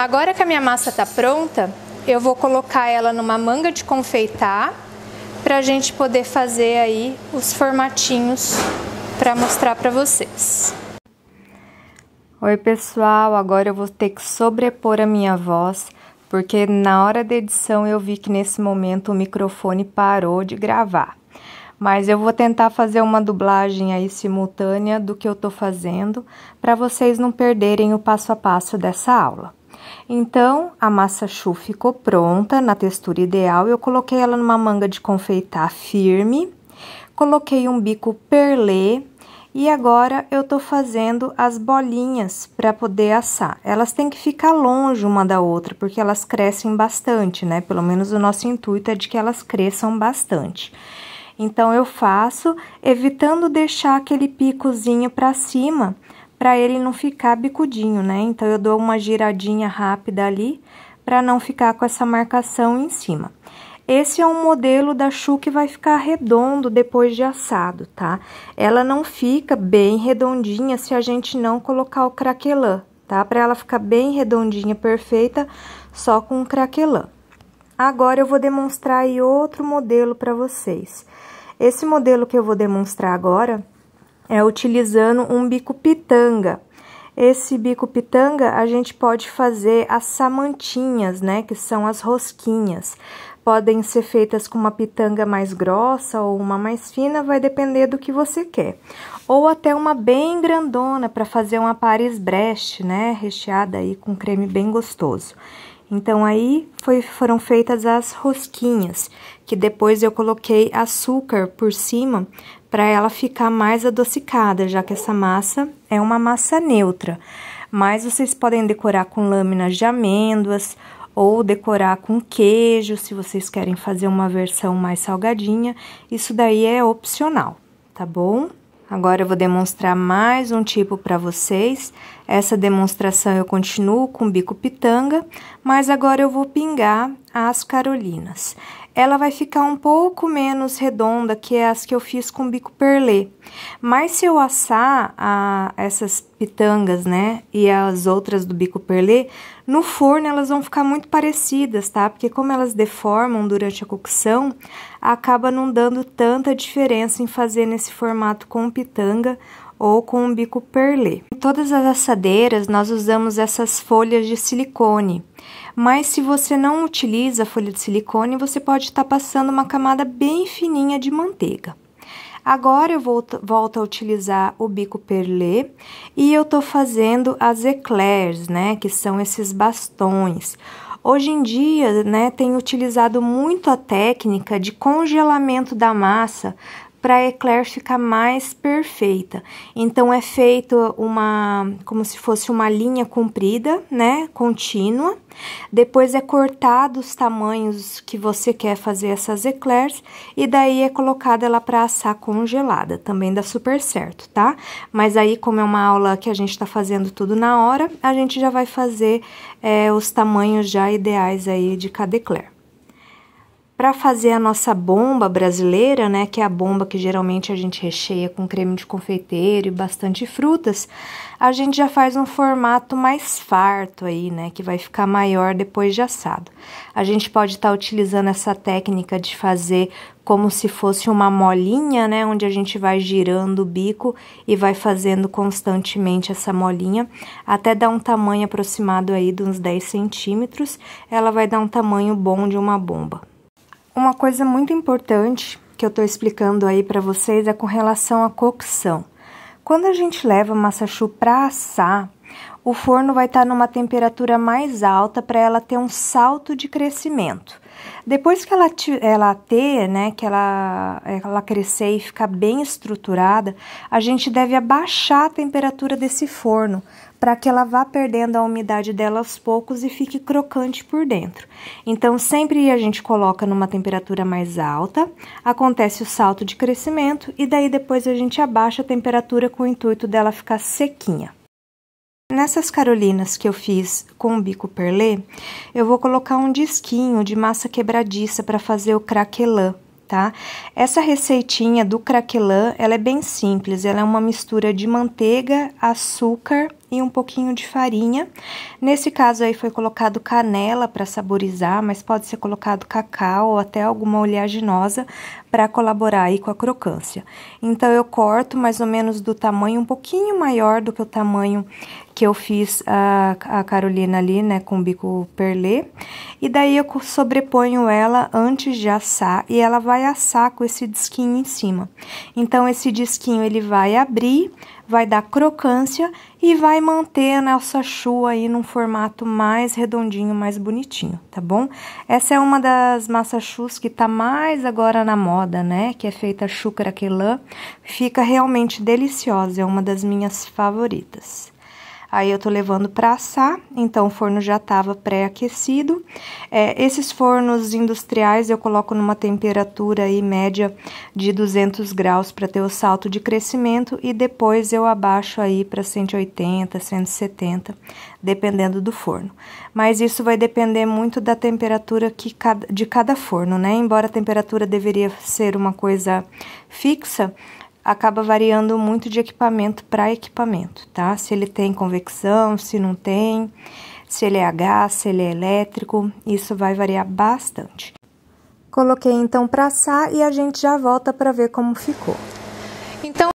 Agora que a minha massa tá pronta, eu vou colocar ela numa manga de confeitar pra gente poder fazer aí os formatinhos para mostrar para vocês. Oi pessoal, agora eu vou ter que sobrepor a minha voz, porque na hora da edição eu vi que nesse momento o microfone parou de gravar. Mas eu vou tentar fazer uma dublagem aí simultânea do que eu tô fazendo, para vocês não perderem o passo a passo dessa aula. Então, a massa choux ficou pronta, na textura ideal, eu coloquei ela numa manga de confeitar firme, coloquei um bico perlê, e agora eu tô fazendo as bolinhas para poder assar. Elas têm que ficar longe uma da outra, porque elas crescem bastante, né? Pelo menos o nosso intuito é de que elas cresçam bastante. Então, eu faço evitando deixar aquele picozinho para cima, para ele não ficar bicudinho, né? Então, eu dou uma giradinha rápida ali, para não ficar com essa marcação em cima. Esse é um modelo da choux que vai ficar redondo depois de assado, tá? Ela não fica bem redondinha se a gente não colocar o craquelin, tá? Para ela ficar bem redondinha, perfeita, só com o craquelin. Agora, eu vou demonstrar aí outro modelo para vocês. Esse modelo que eu vou demonstrar agora é utilizando um bico pitanga. Esse bico pitanga, a gente pode fazer as samantinhas, né? Que são as rosquinhas. Podem ser feitas com uma pitanga mais grossa ou uma mais fina, vai depender do que você quer. Ou até uma bem grandona para fazer uma Paris-Brest, né? Recheada aí com creme bem gostoso. Então, aí foram feitas as rosquinhas, que depois eu coloquei açúcar por cima para ela ficar mais adocicada, já que essa massa é uma massa neutra. Mas vocês podem decorar com lâminas de amêndoas ou decorar com queijo, se vocês querem fazer uma versão mais salgadinha. Isso daí é opcional, tá bom? Agora eu vou demonstrar mais um tipo para vocês. Essa demonstração eu continuo com bico pitanga, mas agora eu vou pingar as carolinas. Ela vai ficar um pouco menos redonda que as que eu fiz com bico perlê. Mas se eu assar essas pitangas, né, e as outras do bico perlê, no forno elas vão ficar muito parecidas, tá? Porque como elas deformam durante a cocção, acaba não dando tanta diferença em fazer nesse formato com pitanga ou com um bico perlê. Em todas as assadeiras, nós usamos essas folhas de silicone. Mas se você não utiliza a folha de silicone, você pode estar passando uma camada bem fininha de manteiga. Agora, eu volto a utilizar o bico perlê e eu tô fazendo as eclairs, né? Que são esses bastões. Hoje em dia, né, tem utilizado muito a técnica de congelamento da massa para a eclair ficar mais perfeita. Então, é feito como se fosse uma linha comprida, né, contínua. Depois é cortado os tamanhos que você quer fazer essas eclairs e daí é colocada ela para assar congelada. Também dá super certo, tá? Mas aí, como é uma aula que a gente tá fazendo tudo na hora, a gente já vai fazer os tamanhos já ideais aí de cada eclair. Para fazer a nossa bomba brasileira, né, que é a bomba que geralmente a gente recheia com creme de confeiteiro e bastante frutas, a gente já faz um formato mais farto aí, né, que vai ficar maior depois de assado. A gente pode estar utilizando essa técnica de fazer como se fosse uma molinha, né, onde a gente vai girando o bico e vai fazendo constantemente essa molinha, até dar um tamanho aproximado aí de uns 10 centímetros, ela vai dar um tamanho bom de uma bomba. Uma coisa muito importante que eu tô explicando aí para vocês é com relação à cocção. Quando a gente leva a massa choux para assar, o forno vai estar numa temperatura mais alta para ela ter um salto de crescimento. Depois que ela ter, né, que ela crescer e ficar bem estruturada, a gente deve abaixar a temperatura desse forno para que ela vá perdendo a umidade dela aos poucos e fique crocante por dentro. Então, sempre a gente coloca numa temperatura mais alta, acontece o salto de crescimento e daí depois a gente abaixa a temperatura com o intuito dela ficar sequinha. Nessas carolinas que eu fiz com o bico perlê, eu vou colocar um disquinho de massa quebradiça para fazer o craquelin, tá? Essa receitinha do craquelin, ela é bem simples, ela é uma mistura de manteiga, açúcar e um pouquinho de farinha. Nesse caso aí foi colocado canela para saborizar, mas pode ser colocado cacau ou até alguma oleaginosa para colaborar aí com a crocância. Então, eu corto mais ou menos do tamanho um pouquinho maior do que o tamanho que eu fiz a Carolina ali, né, com bico perlê. E daí eu sobreponho ela antes de assar e ela vai assar com esse disquinho em cima. Então, esse disquinho ele vai abrir, vai dar crocância e vai manter a nossa choux aí num formato mais redondinho, mais bonitinho, tá bom? Essa é uma das massas choux que tá mais agora na moda, né? Que é feita choux craquelin. Fica realmente deliciosa, é uma das minhas favoritas. Aí, eu tô levando pra assar, então o forno já tava pré-aquecido. Esses fornos industriais eu coloco numa temperatura aí média de 200 graus para ter o salto de crescimento e depois eu abaixo aí para 180, 170, dependendo do forno. Mas isso vai depender muito da temperatura de cada forno, né? Embora a temperatura deveria ser uma coisa fixa, acaba variando muito de equipamento para equipamento, tá? Se ele tem convecção, se não tem, se ele é a gás, se ele é elétrico, isso vai variar bastante. Coloquei então para assar e a gente já volta para ver como ficou.